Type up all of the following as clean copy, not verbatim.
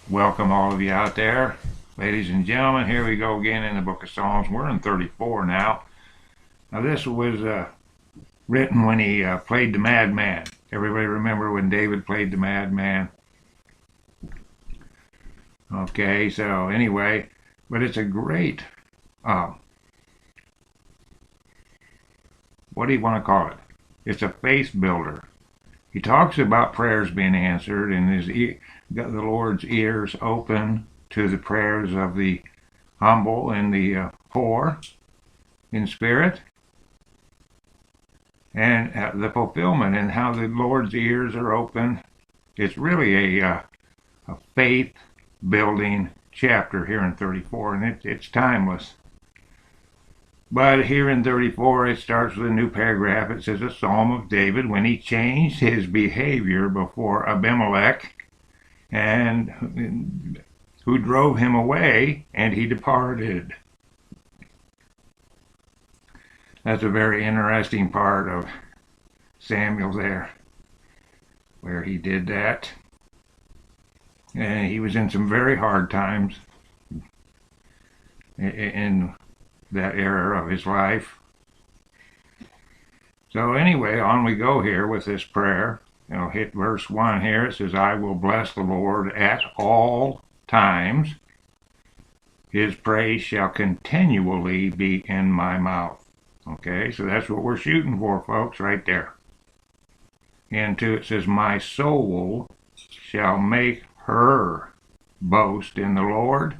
Welcome all of you out there. Ladies and gentlemen, here we go again in the book of Psalms. We're in 34 now. Now this was written when he played the madman. Everybody remember when David played the madman? Okay, so anyway, but it's a great, what do you want to call it? It's a faith builder. He talks about prayers being answered and the Lord's ears open to the prayers of the humble and the poor in spirit, and the fulfillment and how the Lord's ears are open. It's really a faith building chapter here in 34, and it's timeless. But here in 34, it starts with a new paragraph. It says, a psalm of David when he changed his behavior before Abimelech, and who drove him away, and he departed. That's a very interesting part of Samuel there, where he did that. And he was in some very hard times in that era of his life. So anyway, on we go here with this prayer. Hit verse 1 here. It says, I will bless the Lord at all times. His praise shall continually be in my mouth. Okay, so that's what we're shooting for, folks, right there. And 2, it says, my soul shall make her boast in the Lord.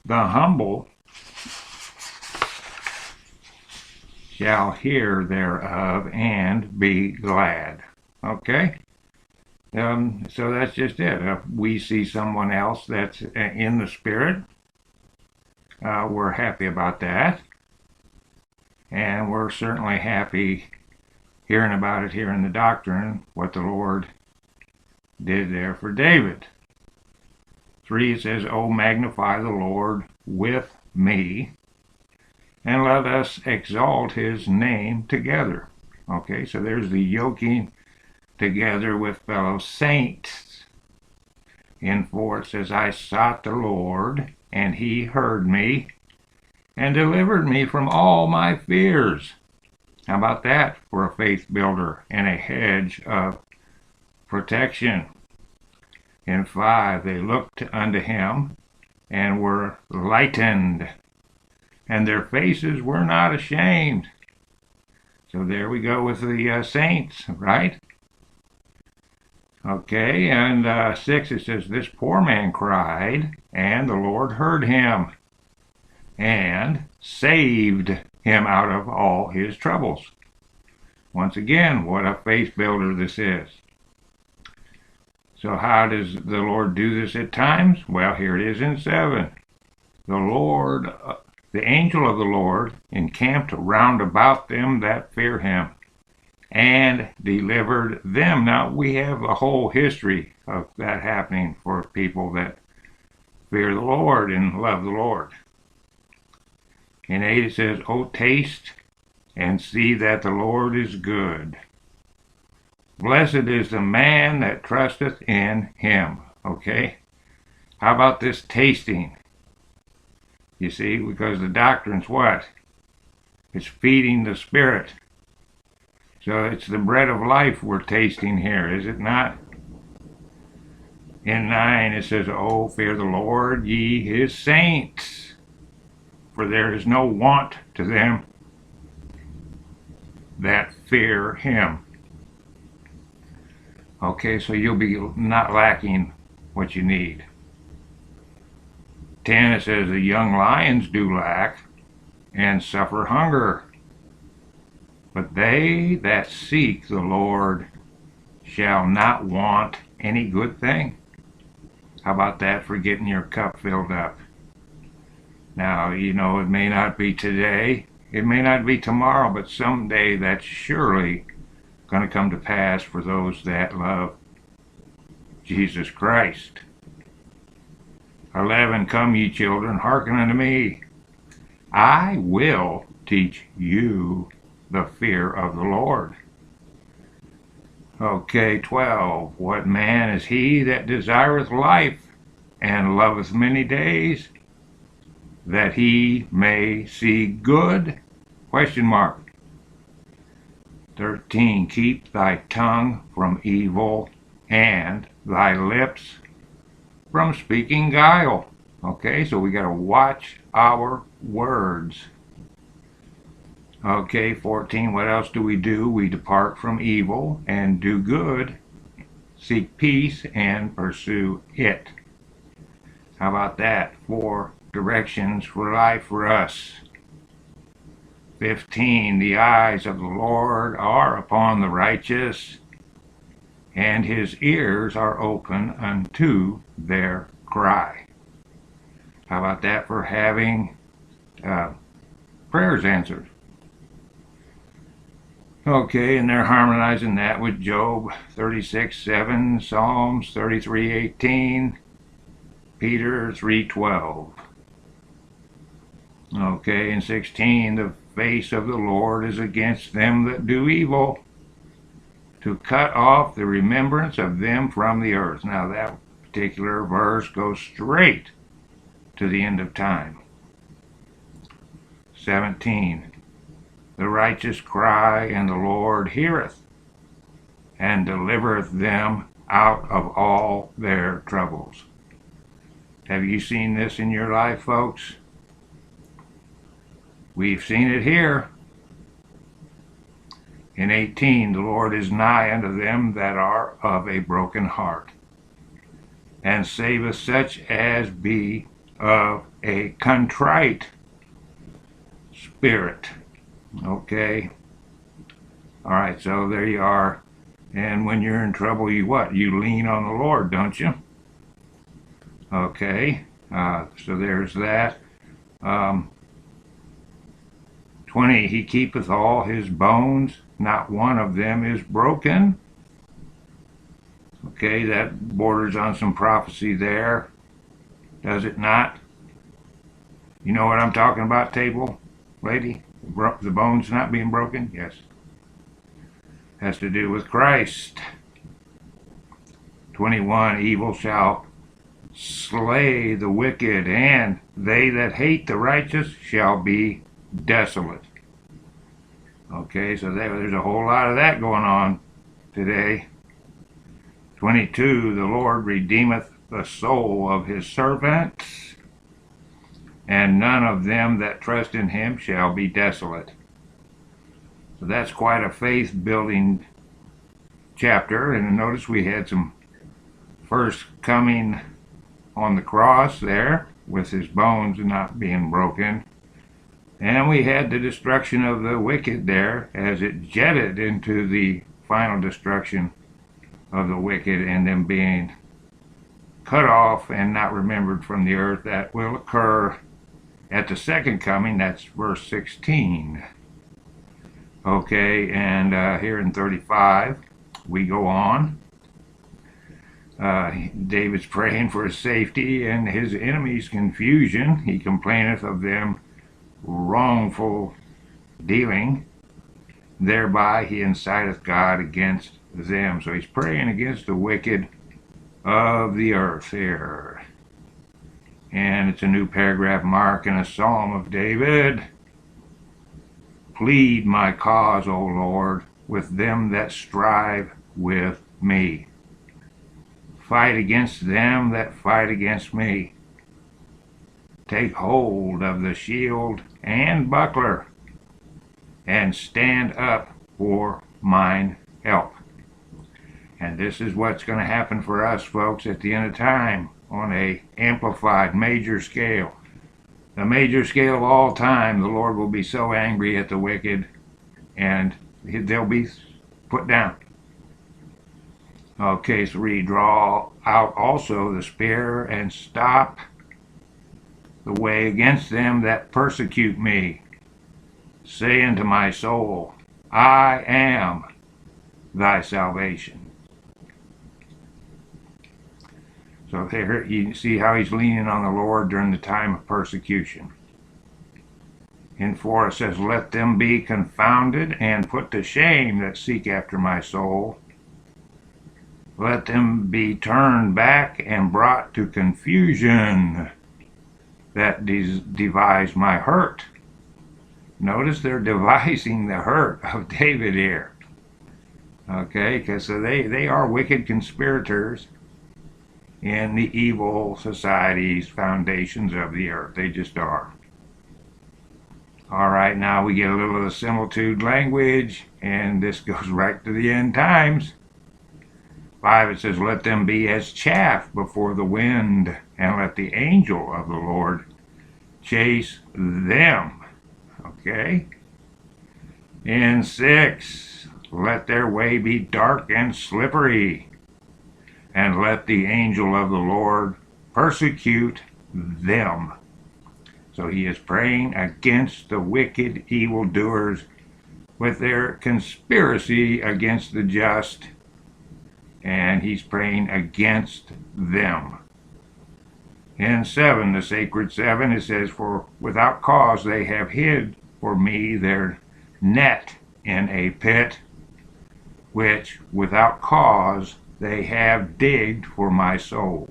The humble shall hear thereof and be glad. Okay? So that's just it. If we see someone else that's in the Spirit, we're happy about that. And we're certainly happy hearing about it here in the doctrine, what the Lord did there for David. 3, it says, oh, magnify the Lord with me, and let us exalt his name together. Okay, so there's the yoking together with fellow saints. In 4, it says, I sought the Lord, and he heard me, and delivered me from all my fears. How about that for a faith builder and a hedge of protection? In 5, they looked unto him and were lightened, and their faces were not ashamed. So there we go with the saints, right? Okay, and 6, it says, this poor man cried, and the Lord heard him, and saved him out of all his troubles. Once again, what a faith builder this is. So how does the Lord do this at times? Well, here it is in 7. The angel of the Lord encamped round about them that fear him, and delivered them. Now, we have a whole history of that happening for people that fear the Lord and love the Lord. In 8, it says, oh, taste and see that the Lord is good. Blessed is the man that trusteth in him. Okay? How about this tasting? You see, because the doctrine's what? It's feeding the Spirit. So it's the bread of life we're tasting here, is it not? In 9, it says, oh, fear the Lord, ye his saints, for there is no want to them that fear him. Okay, so you'll be not lacking what you need. 10, it says, the young lions do lack and suffer hunger, but they that seek the Lord shall not want any good thing. How about that for getting your cup filled up? Now, it may not be today, it may not be tomorrow, but someday that's surely going to come to pass for those that love Jesus Christ. 11, come ye children, hearken unto me. I will teach you the fear of the Lord. Okay, 12. What man is he that desireth life and loveth many days, that he may see good? Question mark. 13. Keep thy tongue from evil and thy lips from speaking guile. Okay, so we got to watch our words. Okay, 14. What else do? We depart from evil and do good, seek peace and pursue it. How about that? 4 directions for life for us. 15. The eyes of the Lord are upon the righteous, and his ears are open unto their cry. How about that for having prayers answered? Okay, and they're harmonizing that with Job 36:7, Psalms 33:18, Peter 3:12. Okay, and 16, the face of the Lord is against them that do evil, to cut off the remembrance of them from the earth. Now that particular verse goes straight to the end of time. 17. The righteous cry, and the Lord heareth, and delivereth them out of all their troubles. Have you seen this in your life, folks? We've seen it here. In 18, the Lord is nigh unto them that are of a broken heart, and saveth such as be of a contrite spirit. Okay. All right, so there you are. And when you're in trouble, you what? You lean on the Lord, don't you? Okay. So there's that. 20, he keepeth all his bones, not one of them is broken. Okay, that borders on some prophecy there, does it not? You know what I'm talking about, table lady? The bones not being broken? Yes. Has to do with Christ. 21, evil shall slay the wicked, and they that hate the righteous shall be desolate. Okay, so there's a whole lot of that going on today. 22, the Lord redeemeth the soul of his servants, and none of them that trust in him shall be desolate. So that's quite a faith-building chapter. And notice we had some first coming on the cross there, with his bones not being broken. And we had the destruction of the wicked there, as it jetted into the final destruction of the wicked and them being cut off and not remembered from the earth. That will occur at the second coming. That's verse 16. Okay, and here in 35, we go on. David's praying for his safety and his enemies' confusion. He complaineth of them wrongful dealing. Thereby he inciteth God against them. So he's praying against the wicked of the earth here. And it's a new paragraph mark in a psalm of David. Plead my cause, O Lord, with them that strive with me. Fight against them that fight against me. Take hold of the shield and buckler, and stand up for mine help. And this is what's going to happen for us, folks, at the end of time, on a amplified major scale. The major scale of all time, the Lord will be so angry at the wicked, and they'll be put down. Okay, so we draw out also the spear, and stop the way against them that persecute me. Say unto my soul, I am thy salvation. So there you see how he's leaning on the Lord during the time of persecution. In 4 it says, let them be confounded and put to shame that seek after my soul. Let them be turned back and brought to confusion that devise my hurt. Notice they're devising the hurt of David here. Okay, because they are wicked conspirators in the evil societies, foundations of the earth. They just are. All right, now we get a little of the similitude language, and this goes right to the end times. 5, it says, let them be as chaff before the wind, and let the angel of the Lord chase them. Okay? In 6, let their way be dark and slippery, and let the angel of the Lord persecute them. So he is praying against the wicked evildoers with their conspiracy against the just, and he's praying against them. In 7, the sacred 7, it says, for without cause they have hid for me their net in a pit, which without cause they have digged for my soul.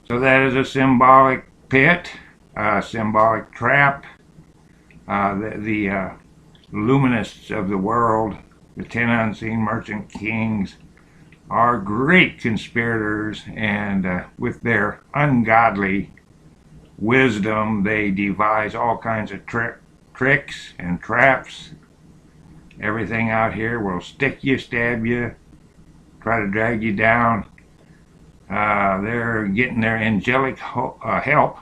So that is a symbolic pit, a symbolic trap. The Luminists of the world, the 10 unseen merchant kings, are great conspirators, and with their ungodly wisdom, they devise all kinds of tricks and traps. Everything out here will stick you, stab you, try to drag you down. They're getting their angelic help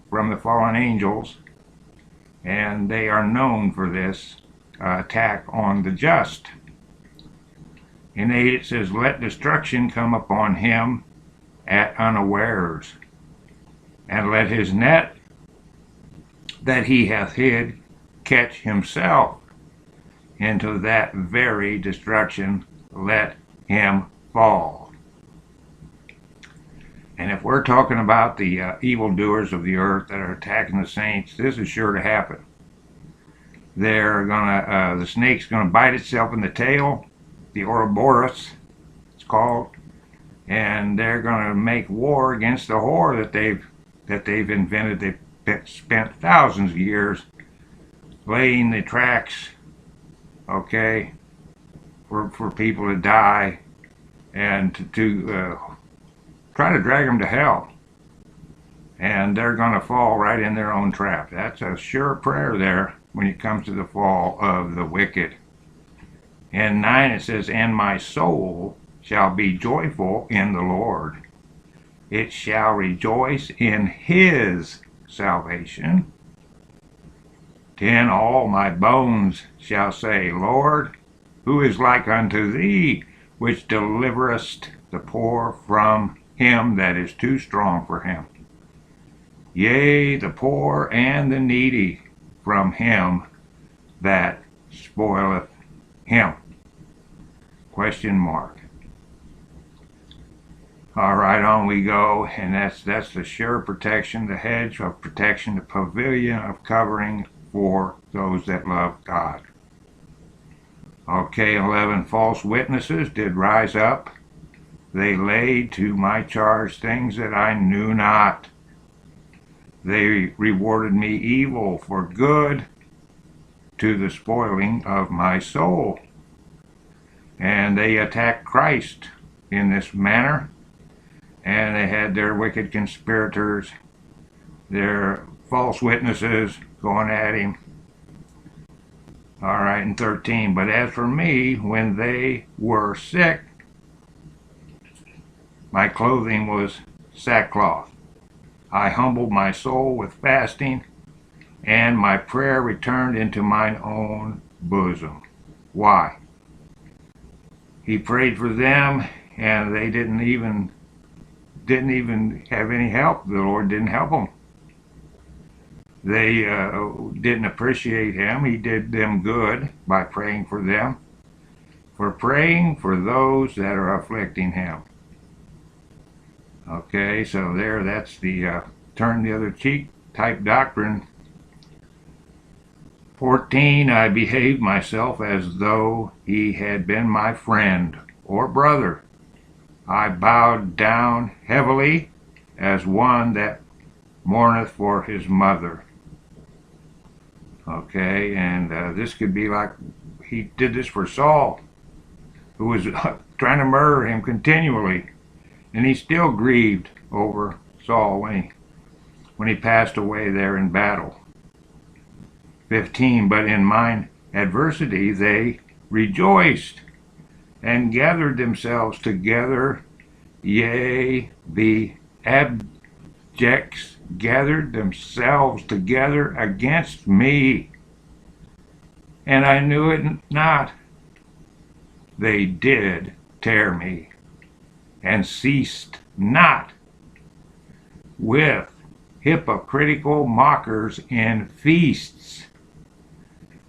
from the fallen angels, and they are known for this attack on the just. In 8, it says, let destruction come upon him at unawares, and let his net that he hath hid catch himself. Into that very destruction let him fall. And if we're talking about the evildoers of the earth that are attacking the saints, this is sure to happen. The snake's gonna bite itself in the tail, the Ouroboros, it's called, and they're going to make war against the whore that they've invented. They've spent thousands of years laying the tracks, okay, for people to die and to try to drag them to hell. And they're going to fall right in their own trap. That's a sure prayer there when it comes to the fall of the wicked. In 9, it says, and my soul shall be joyful in the Lord. It shall rejoice in his salvation. 10, all my bones shall say, Lord, who is like unto thee, which deliverest the poor from him that is too strong for him? Yea, the poor and the needy from him that spoileth him. Question mark. All right, on we go, and that's the sure protection, the hedge of protection, the pavilion of covering for those that love God. Okay, 11, false witnesses did rise up. They laid to my charge things that I knew not. They rewarded me evil for good, to the spoiling of my soul. And they attacked Christ in this manner, and they had their wicked conspirators, their false witnesses going at him. All right, in 13, but as for me, when they were sick, my clothing was sackcloth. I humbled my soul with fasting, and my prayer returned into mine own bosom. Why? He prayed for them, and they didn't even have any help. The Lord didn't help them. They didn't appreciate him. He did them good by praying for them, for praying for those that are afflicting him. Okay, so that's the turn the other cheek type doctrine. 14, I behaved myself as though he had been my friend or brother, I bowed down heavily as one that mourneth for his mother. Okay, and this could be like he did this for Saul, who was trying to murder him continually, and he still grieved over Saul when he passed away there in battle. 15, but in mine adversity they rejoiced and gathered themselves together, yea, the abjects gathered themselves together against me, and I knew it not. They did tear me, and ceased not with hypocritical mockers in feasts.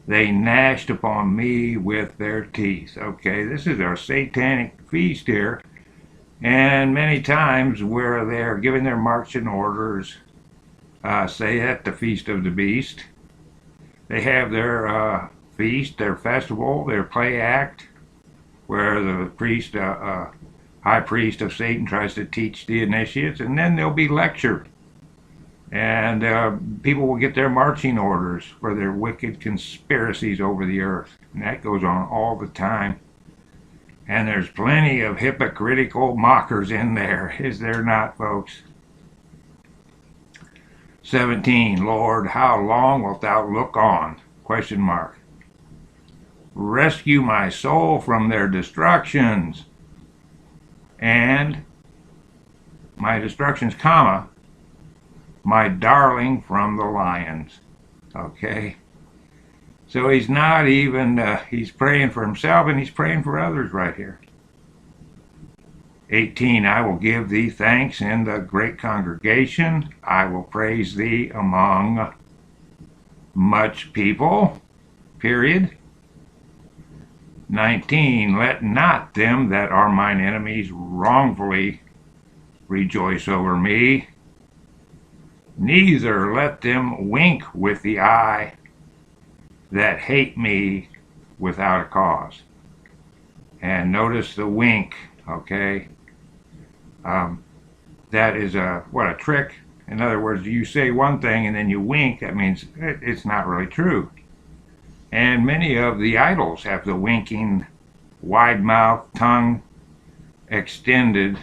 They gnashed upon me with their teeth. Okay, this is our satanic feast here. And many times where they're giving their marching orders, say at the Feast of the Beast, they have their feast, their festival, their play act, where the priest, high priest of Satan tries to teach the initiates, and then there'll be lecture. And people will get their marching orders for their wicked conspiracies over the earth. And that goes on all the time. And there's plenty of hypocritical mockers in there, is there not, folks? 17, Lord, how long wilt thou look on? Question mark. Rescue my soul from their destructions. And my destructions, comma, my darling from the lions. Okay? So he's not even, he's praying for himself and he's praying for others right here. 18, I will give thee thanks in the great congregation. I will praise thee among much people. Period. 19, let not them that are mine enemies wrongfully rejoice over me. Neither let them wink with the eye that hate me without a cause. And notice the wink, okay? That is a trick. In other words, you say one thing and then you wink, that means it's not really true. And many of the idols have the winking, wide mouth, tongue extended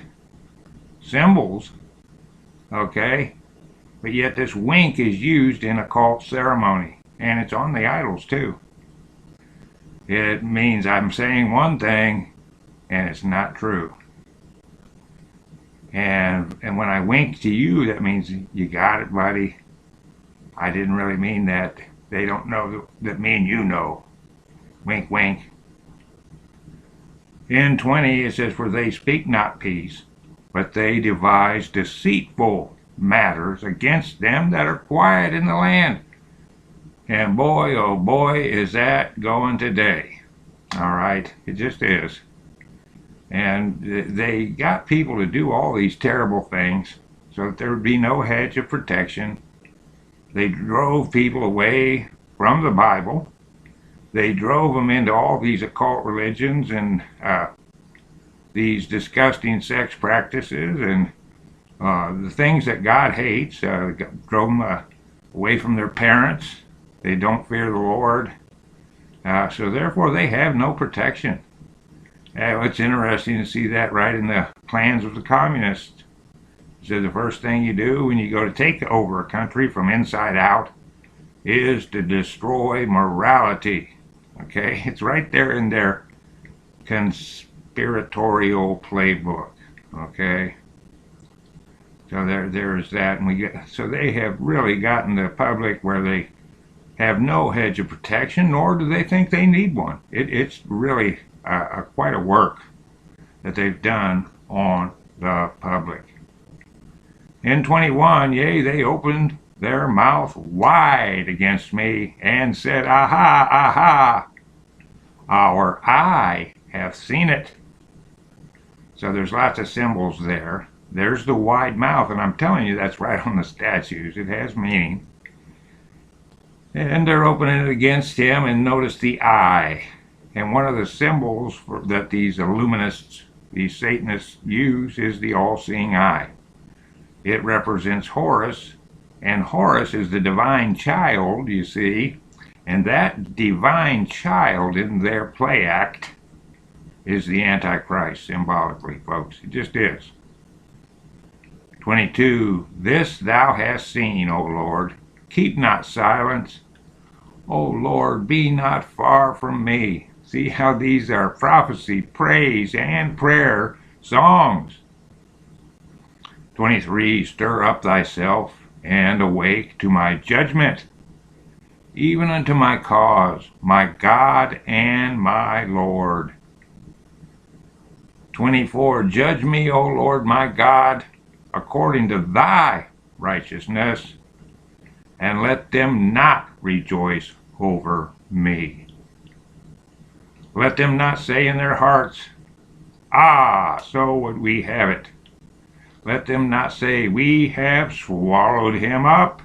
symbols, okay? But yet this wink is used in occult ceremony, and it's on the idols too. It means I'm saying one thing and it's not true. And when I wink to you, that means you got it, buddy. I didn't really mean that. They don't know that me and you know. Wink, wink. In 20, it says, for they speak not peace, but they devise deceitful matters against them that are quiet in the land. And boy, oh boy, is that going today. All right, it just is. And they got people to do all these terrible things so that there would be no hedge of protection. They drove people away from the Bible. They drove them into all these occult religions and these disgusting sex practices and the things that God hates. Drove them away from their parents. They don't fear the Lord. So therefore they have no protection. It's interesting to see that right in the plans of the communists. So the first thing you do when you go to take over a country from inside out is to destroy morality. Okay, it's right there in their conspiratorial playbook. Okay, so there's that, and so they have really gotten the public where they have no hedge of protection, nor do they think they need one. It's really quite a work that they've done on the public. In 21, yea, they opened their mouth wide against me and said, aha, aha, our eye hath seen it. So there's lots of symbols there. There's the wide mouth, and I'm telling you, that's right on the statues. It has meaning. And they're opening it against him, and notice the eye. And one of the symbols that these Illuminists these Satanists use is the all-seeing eye. It represents Horus, and Horus is the divine child, you see, and that divine child in their play act is the Antichrist, symbolically, folks. It just is. 22, this thou hast seen, O Lord. Keep not silence. O Lord, be not far from me. See how these are prophecy, praise, and prayer songs. 23, stir up thyself and awake to my judgment, even unto my cause, my God and my Lord. 24, judge me, O Lord my God, according to thy righteousness, and let them not rejoice over me. Let them not say in their hearts, ah, so would we have it. Let them not say, we have swallowed him up.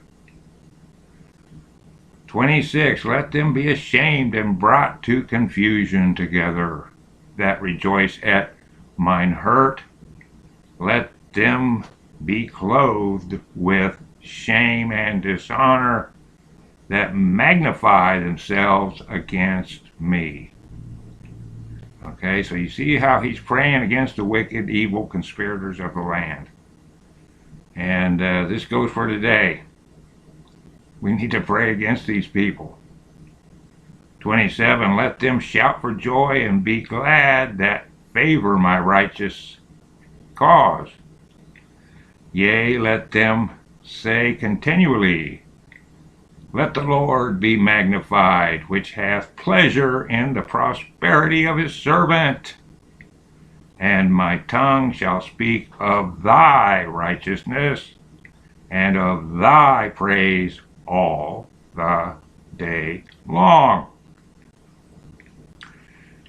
26, let them be ashamed and brought to confusion together that rejoice at mine hurt. Let them be clothed with shame and dishonor that magnify themselves against me. Okay, so you see how he's praying against the wicked, evil conspirators of the land. And this goes for today. We need to pray against these people. 27, let them shout for joy and be glad that favor my righteous cause. Yea, let them say continually, let the Lord be magnified, which hath pleasure in the prosperity of his servant. And my tongue shall speak of thy righteousness and of thy praise all the day long.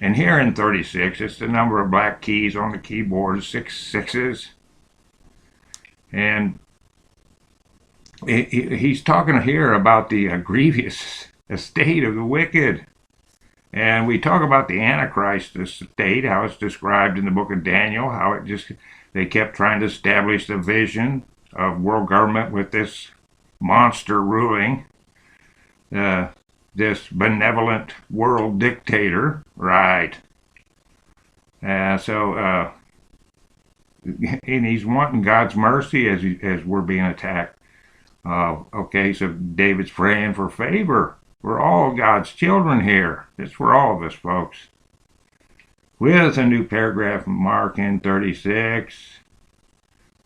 And here in 36, it's the number of black keys on the keyboard, 6 sixes. And he's talking here about the grievous estate of the wicked. And we talk about the Antichrist estate, how it's described in the book of Daniel, how they kept trying to establish the vision of world government with this monster ruling, this benevolent world dictator, right? And he's wanting God's mercy as we're being attacked. Okay, so David's praying for favor for all God's children here. It's for all of us, folks. With a new paragraph mark in 36,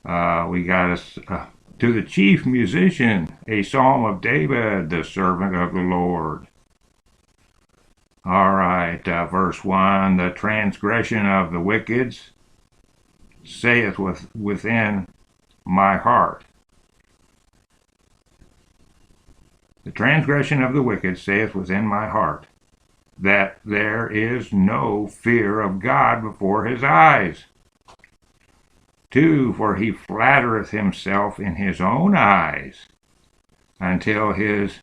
we got to the chief musician, a psalm of David, the servant of the Lord. All right, verse 1, the transgression of the wicked saith within my heart. The transgression of the wicked saith within my heart, that there is no fear of God before his eyes. 2, for he flattereth himself in his own eyes, until his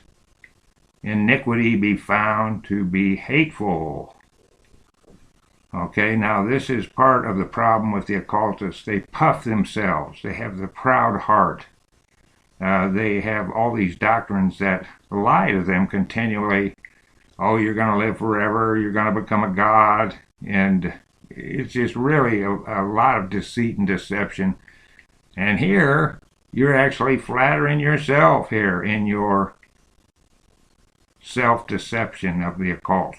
iniquity be found to be hateful. Okay, now this is part of the problem with the occultists. They puff themselves. They have the proud heart. They have all these doctrines that lie to them continually. Oh, you're going to live forever. You're going to become a god. And it's just really a lot of deceit and deception. And here, you're actually flattering yourself here in your self-deception of the occult.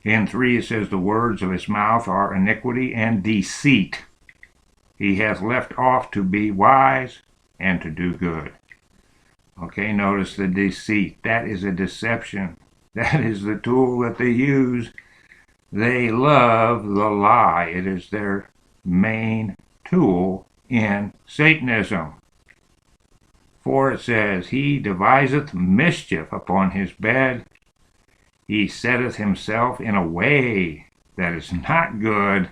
In 3, it says, the words of his mouth are iniquity and deceit. He hath left off to be wise and to do good. Okay, notice the deceit. That is a deception. That is the tool that they use. They love the lie. It is their main tool in Satanism. For it says, he deviseth mischief upon his bed. He setteth himself in a way that is not good.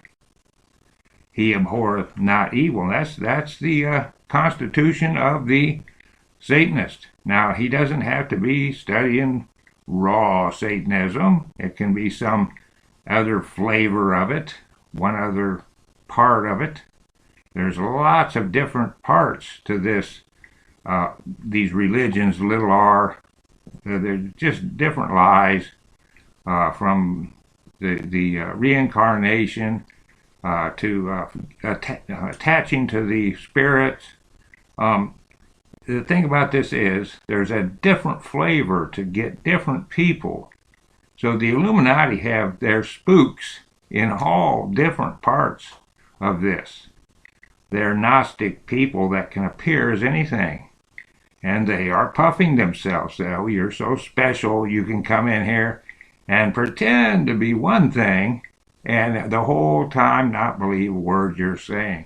He abhorreth not evil. That's the constitution of the Satanist. Now, he doesn't have to be studying raw Satanism. It can be some other flavor of it. one other part of it. There's lots of different parts to this. These religions, little r, they're just different lies from the reincarnation to attaching to the spirits. The thing about this is there's a different flavor to get different people. So the Illuminati have their spooks in all different parts of this. They're Gnostic people that can appear as anything. And they are puffing themselves. Oh, you're so special, you can come in here and pretend to be one thing and the whole time not believe a word you're saying.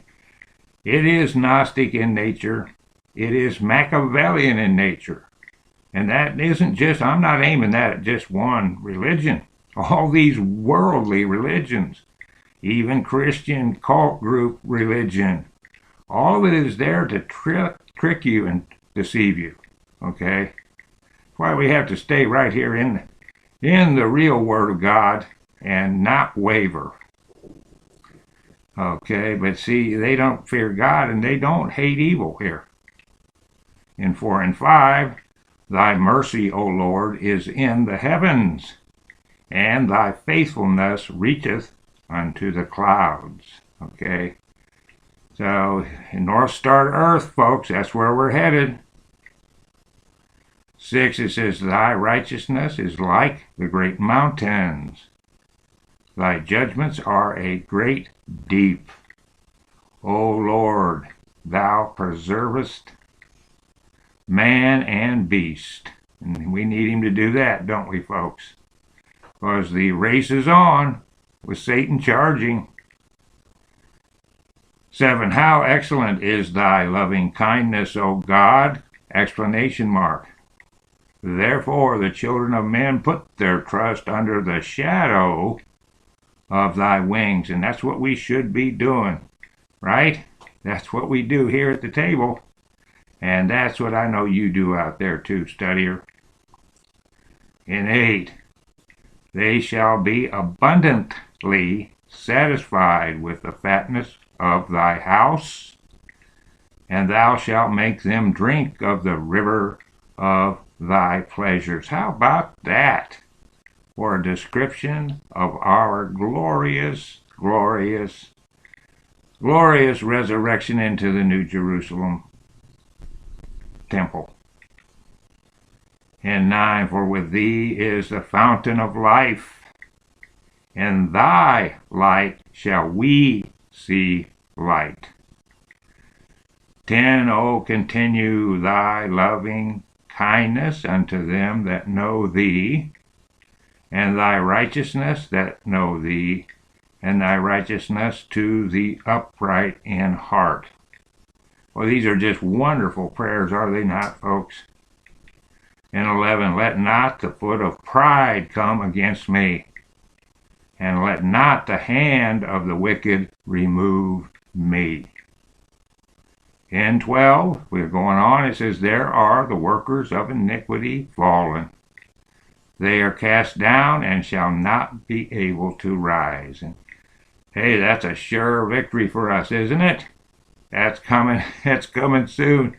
It is Gnostic in nature. It is Machiavellian in nature. And that isn't just, I'm not aiming that at just one religion. All these worldly religions, even Christian cult group religion, all of it is there to trick you and deceive you. Okay? That's why we have to stay right here in the real Word of God and not waver. Okay, but see, they don't fear God and they don't hate evil here. In 4 and 5, thy mercy, O Lord, is in the heavens, and thy faithfulness reacheth unto the clouds. Okay, so North Star to Earth, folks, that's where we're headed. 6, it says, thy righteousness is like the great mountains. Thy judgments are a great deep. O Lord, thou preservest man and beast. And we need him to do that, don't we, folks? Because the race is on with Satan charging. 7, how excellent is thy loving kindness, O God! Explanation mark. Therefore the children of men put their trust under the shadow of thy wings. And that's what we should be doing, right? That's what we do here at the table. And that's what I know you do out there too, studier. In 8, they shall be abundantly satisfied with the fatness of thy house, and thou shalt make them drink of the river of thy pleasures. How about that for a description of our glorious, glorious, glorious resurrection into the New Jerusalem temple. And 9, for with thee is the fountain of life, and thy light shall we see light. 10, O continue thy loving kindness unto them that know thee, and thy righteousness that know thee, and thy righteousness to the upright in heart. Well, these are just wonderful prayers, are they not, folks? And 11, let not the foot of pride come against me, and let not the hand of the wicked remove me. In 12, we're going on, it says, there are the workers of iniquity fallen. They are cast down and shall not be able to rise. And hey, that's a sure victory for us, isn't it? That's coming. That's coming soon.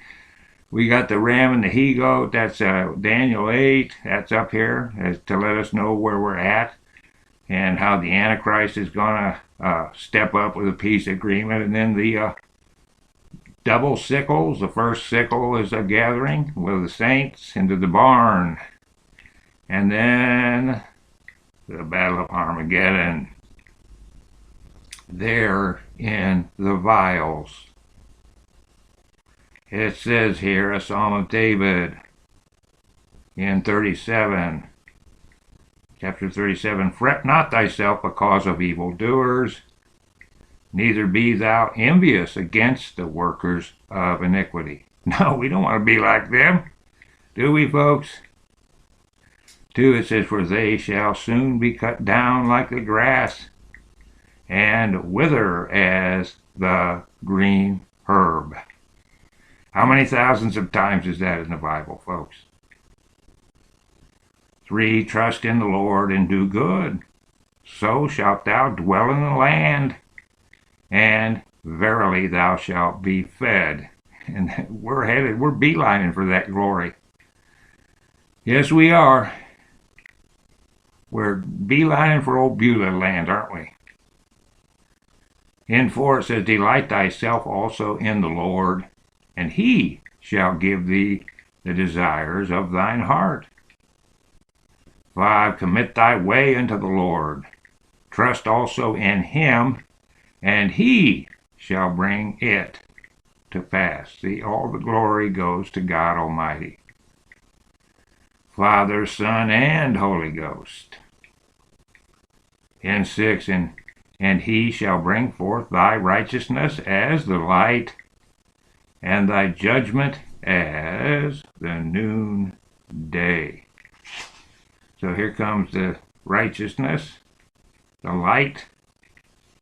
We got the ram and the he-goat. That's Daniel 8. That's up here to let us know where we're at and how the Antichrist is going to step up with a peace agreement. And then the double sickles. The first sickle is a gathering with the saints into the barn. And then the Battle of Armageddon. There in the vials. It says here, a Psalm of David in 37, chapter 37, fret not thyself because of evildoers, neither be thou envious against the workers of iniquity. No, we don't want to be like them, do we, folks? 2, it says, for they shall soon be cut down like the grass, and wither as the green herb. How many thousands of times is that in the Bible, folks? 3, trust in the Lord and do good. So shalt thou dwell in the land. and verily thou shalt be fed. And we're beelining for that glory. Yes, we are. We're beelining for old Beulah land, aren't we? In 4 it says, delight thyself also in the Lord, and he shall give thee the desires of thine heart. 5, commit thy way unto the Lord. Trust also in him, and he shall bring it to pass. See, all the glory goes to God Almighty, Father, Son, and Holy Ghost. In 6, and he shall bring forth thy righteousness as the light, and thy judgment as the noonday. So here comes the righteousness, the light,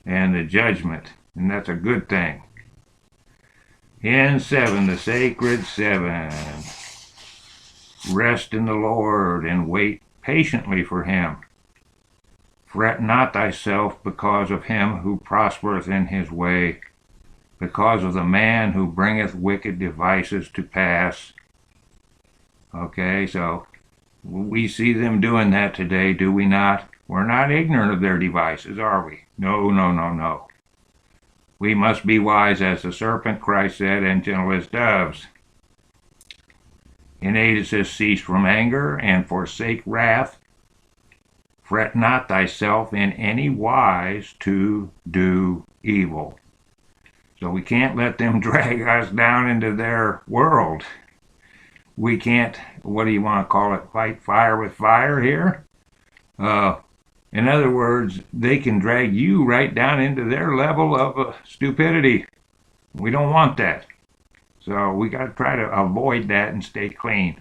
and the judgment, and that's a good thing. In 7, the sacred 7, rest in the Lord and wait patiently for him. Fret not thyself because of him who prospereth in his way, because of the man who bringeth wicked devices to pass. Okay, so we see them doing that today, do we not? We're not ignorant of their devices, are we? No, no, no, no. We must be wise as the serpent, Christ said, and gentle as doves. In 8 it says, cease from anger and forsake wrath. Fret not thyself in any wise to do evil. So we can't let them drag us down into their world. We can't, what do you want to call it, fight fire with fire here? In other words, they can drag you right down into their level of stupidity. We don't want that. So we got to try to avoid that and stay clean.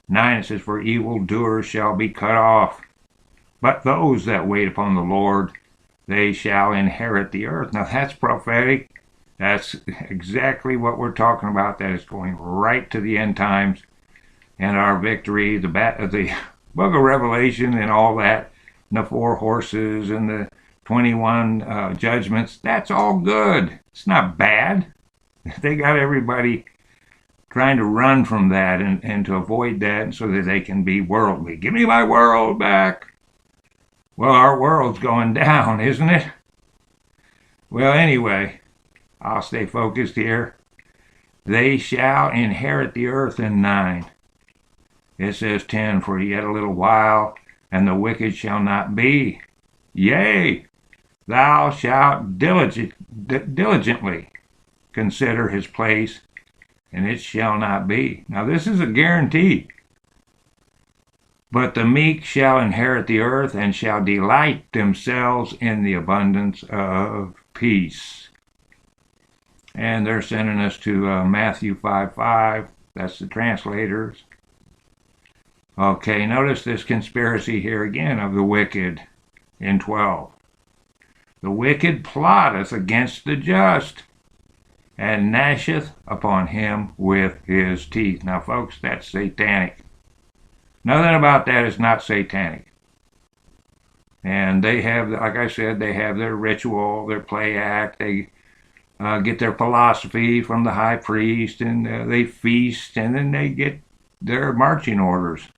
9 it says, for evildoers shall be cut off, but those that wait upon the Lord, they shall inherit the earth. Now that's prophetic. That's exactly what we're talking about. That is going right to the end times and our victory, the book of Revelation and all that, and the 4 horses and the 21 judgments. That's all good. It's not bad. They got everybody trying to run from that and to avoid that so that they can be worldly. Give me my world back. Well, our world's going down, isn't it? Well, anyway, I'll stay focused here. They shall inherit the earth in 9. It says 10, for yet a little while, and the wicked shall not be. Yea, thou shalt diligently consider his place, and it shall not be. Now this is a guarantee. But the meek shall inherit the earth, and shall delight themselves in the abundance of peace. And they're sending us to Matthew 5:5. That's the translators. Okay, notice this conspiracy here again of the wicked in 12. The wicked plotteth against the just, and gnasheth upon him with his teeth. Now, folks, that's satanic. Nothing about that is not satanic. And they have, like I said, they have their ritual, their play act. They get their philosophy from the high priest, and they feast, and then they get their marching orders.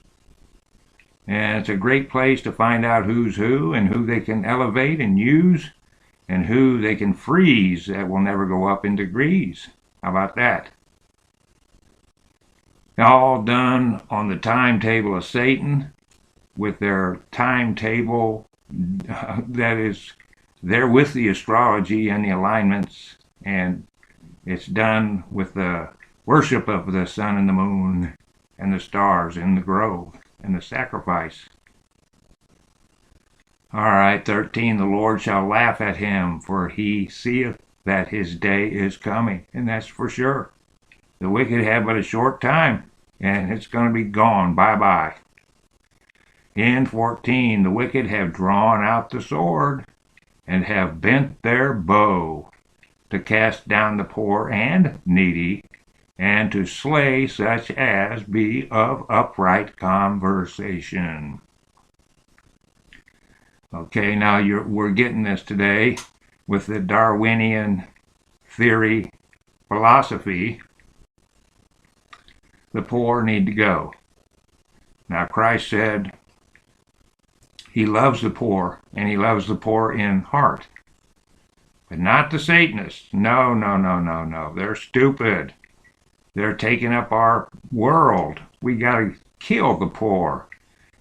And it's a great place to find out who's who and who they can elevate and use and who they can freeze that will never go up in degrees. How about that? All done on the timetable of Satan with their timetable that is there with the astrology and the alignments, and it's done with the worship of the sun and the moon and the stars in the grove and the sacrifice. All right, 13, the Lord shall laugh at him, for he seeth that his day is coming. And that's for sure. The wicked have but a short time, and it's going to be gone. Bye-bye. In 14, the wicked have drawn out the sword, and have bent their bow, to cast down the poor and needy, and to slay such as be of upright conversation. Okay, now we're getting this today. with the Darwinian theory philosophy, the poor need to go. Now, Christ said he loves the poor, and he loves the poor in heart. But not the Satanists. No, no, no, no, no. They're stupid. They're taking up our world. We got to kill the poor.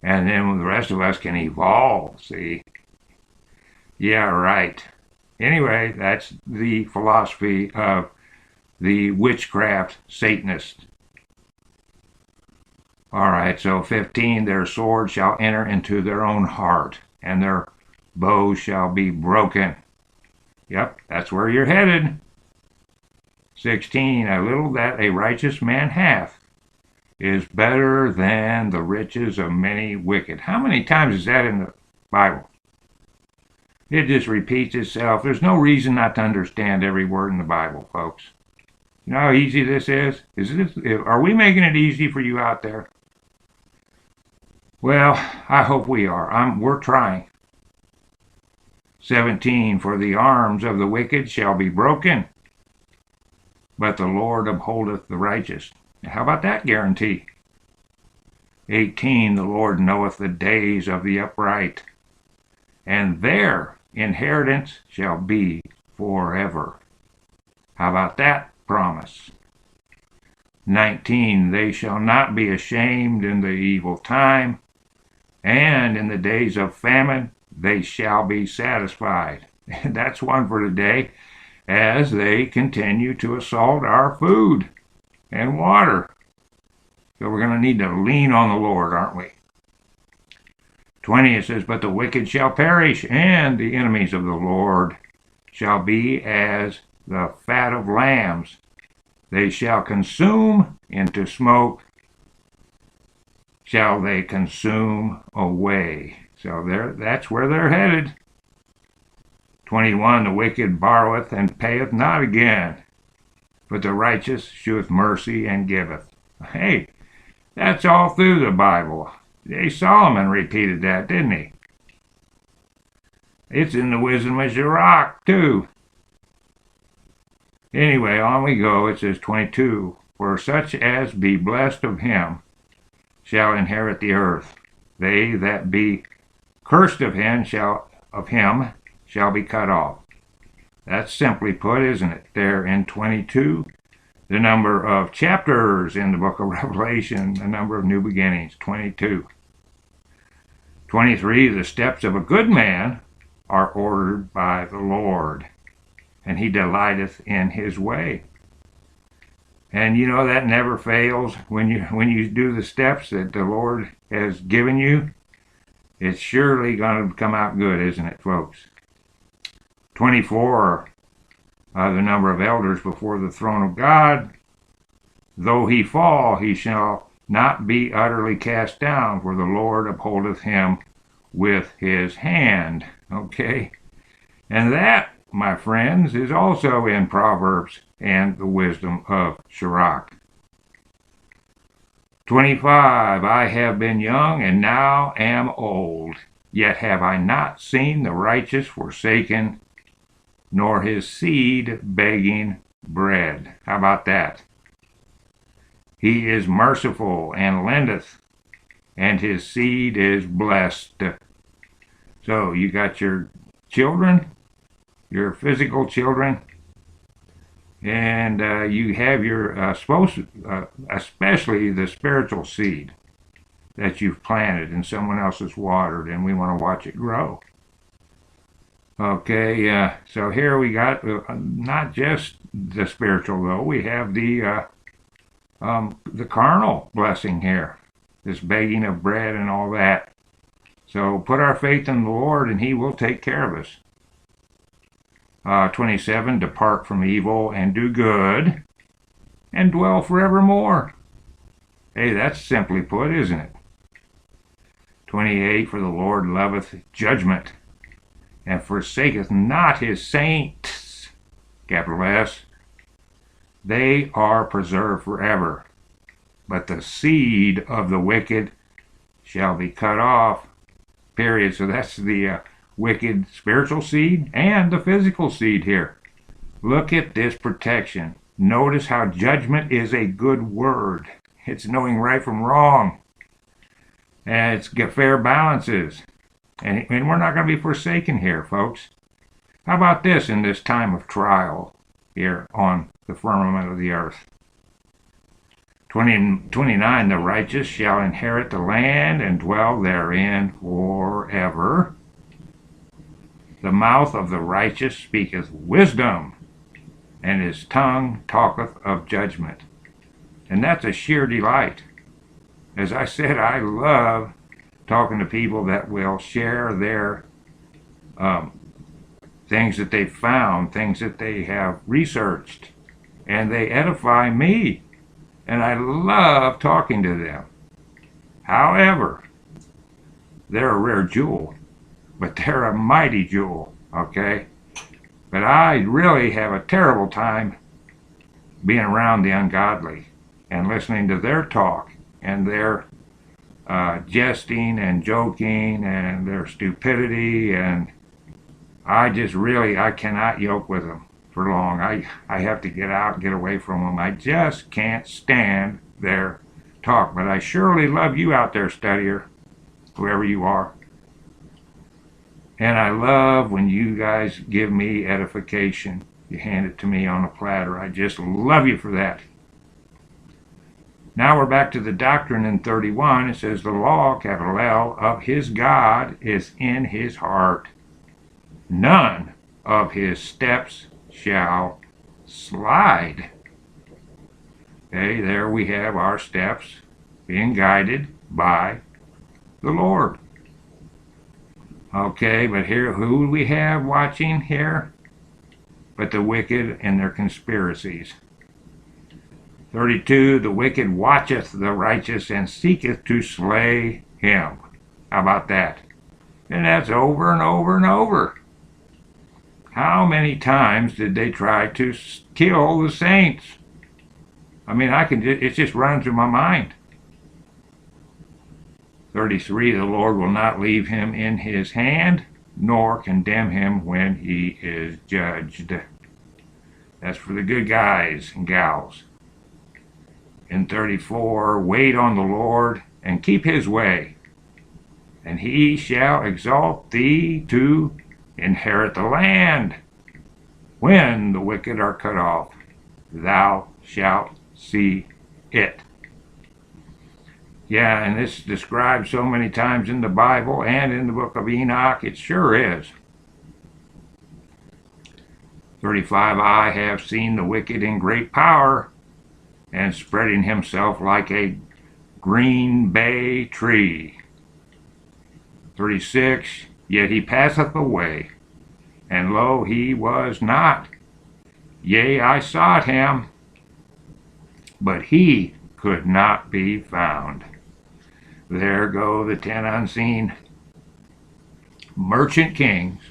And then the rest of us can evolve, see? Yeah, right. Anyway, that's the philosophy of the witchcraft Satanists. All right, so 15, their sword shall enter into their own heart, and their bows shall be broken. Yep, that's where you're headed. 16, a little that a righteous man hath is better than the riches of many wicked. How many times is that in the Bible? It just repeats itself. There's no reason not to understand every word in the Bible, folks. You know how easy this is? Are we making it easy for you out there? Well, I hope we are. We're trying. 17, for the arms of the wicked shall be broken, but the Lord upholdeth the righteous. How about that guarantee? 18, the Lord knoweth the days of the upright, and their inheritance shall be forever. How about that promise? 19, they shall not be ashamed in the evil time, and in the days of famine they shall be satisfied. And that's one for today, as they continue to assault our food and water. So we're going to need to lean on the Lord, aren't we? 20, it says, but the wicked shall perish, and the enemies of the Lord shall be as the fat of lambs. They shall consume into smoke, shall they consume away. So that's where they're headed. 21, the wicked borroweth and payeth not again, but the righteous sheweth mercy and giveth. Hey, that's all through the Bible. Solomon repeated that, didn't he? It's in the Wisdom of Sirach, too. Anyway, on we go. It says 22, for such as be blessed of him shall inherit the earth. They that be cursed of him shall be cut off. That's simply put, isn't it? There in 22, the number of chapters in the book of Revelation, the number of new beginnings, 22. 23, the steps of a good man are ordered by the Lord, and he delighteth in his way. And you know that never fails. When you do the steps that the Lord has given you, it's surely going to come out good, isn't it, folks? 24, the number of elders before the throne of God. Though he fall, he shall not be utterly cast down, for the Lord upholdeth him with his hand. Okay? And that, my friends, is also in Proverbs and the Wisdom of Sirach. 25, I have been young and now am old, yet have I not seen the righteous forsaken, nor his seed begging bread. How about that? He is merciful and lendeth, and his seed is blessed. So you got your children, your physical children, and you have your especially the spiritual seed that you've planted and someone else has watered, and we want to watch it grow. Okay, so here we got not just the spiritual though. We have the carnal blessing here, this begging of bread and all that. So put our faith in the Lord, and He will take care of us. 27, depart from evil and do good, and dwell forevermore. Hey, that's simply put, isn't it? 28, for the Lord loveth judgment, and forsaketh not his saints, capital S. They are preserved forever, but the seed of the wicked shall be cut off. Period. So that's the wicked spiritual seed and the physical seed here. Look at this protection. Notice how judgment is a good word. It's knowing right from wrong. And it's fair balances. And we're not going to be forsaken here, folks. How about this in this time of trial here on the firmament of the earth? 29, the righteous shall inherit the land and dwell therein forever. The mouth of the righteous speaketh wisdom, and his tongue talketh of judgment. And that's a sheer delight. As I said, I love talking to people that will share their things that they've found, things that they have researched, and they edify me. And I love talking to them. However, they're a rare jewel, but they're a mighty jewel, okay? But I really have a terrible time being around the ungodly and listening to their talk and their jesting and joking and their stupidity, and I cannot yoke with them for long. I have to get out and get away from them. I just can't stand their talk. But I surely love you out there, studier, whoever you are. And I love when you guys give me edification. You hand it to me on a platter. I just love you for that. Now we're back to the doctrine in 31. It says, the law, capital L, of his God is in his heart. None of his steps shall slide. Okay, there we have our steps being guided by the Lord. Okay, but here, who do we have watching here? But the wicked and their conspiracies. 32, the wicked watcheth the righteous and seeketh to slay him. How about that? And that's over and over and over. How many times did they try to kill the saints? I mean, it's just running through my mind. 33, the Lord will not leave him in his hand, nor condemn him when he is judged. That's for the good guys and gals. In 34, wait on the Lord and keep his way, and he shall exalt thee to inherit the land. When the wicked are cut off, thou shalt see it. Yeah, and this is described so many times in the Bible and in the book of Enoch. It sure is. 35, I have seen the wicked in great power, and spreading himself like a green bay tree. 36, yet he passeth away, and lo, he was not. Yea, I sought him, but he could not be found. There go the 10 unseen merchant kings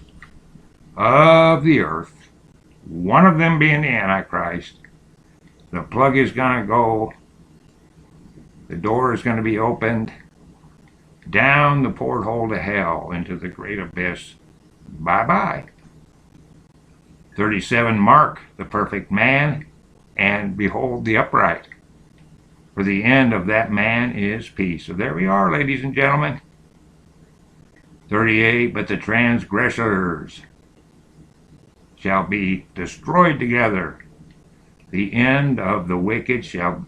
of the earth, one of them being the Antichrist. The plug is going to go, the door is going to be opened, down the porthole to hell into the great abyss. Bye-bye. 37, mark the perfect man, and behold the upright. For the end of that man is peace. So there we are, ladies and gentlemen. 38, but the transgressors shall be destroyed together. The end of the wicked shall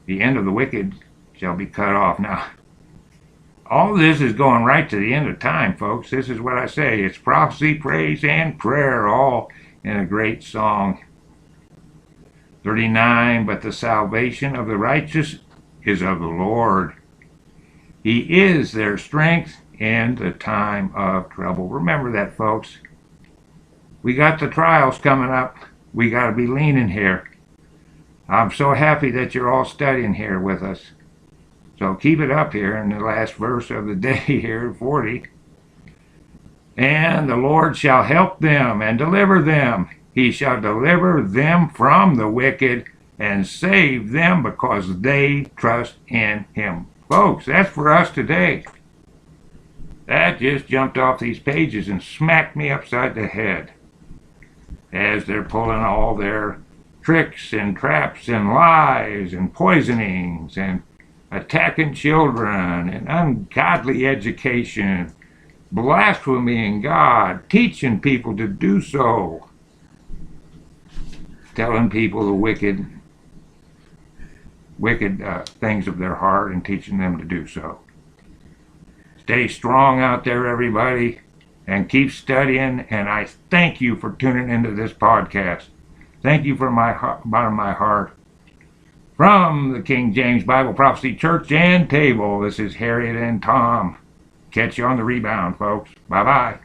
be cut off. Now, all this is going right to the end of time, folks. This is what I say. It's prophecy, praise, and prayer, all in a great song. 39, but the salvation of the righteous is of the Lord. He is their strength in the time of trouble. Remember that, folks. We got the trials coming up. We got to be leaning here. I'm so happy that you're all studying here with us. So keep it up here in the last verse of the day here, 40. And the Lord shall help them and deliver them. He shall deliver them from the wicked and save them because they trust in him. Folks, that's for us today. That just jumped off these pages and smacked me upside the head as they're pulling all their tricks and traps and lies and poisonings and attacking children and ungodly education, blaspheming God, teaching people to do so, telling people the wicked things of their heart and teaching them to do so. Stay strong out there, everybody, and keep studying. And I thank you for tuning into this podcast. Thank you from my bottom of my heart. From the King James Bible Prophecy Church and Table, this is Harriet and Tom. Catch you on the rebound, folks. Bye-bye.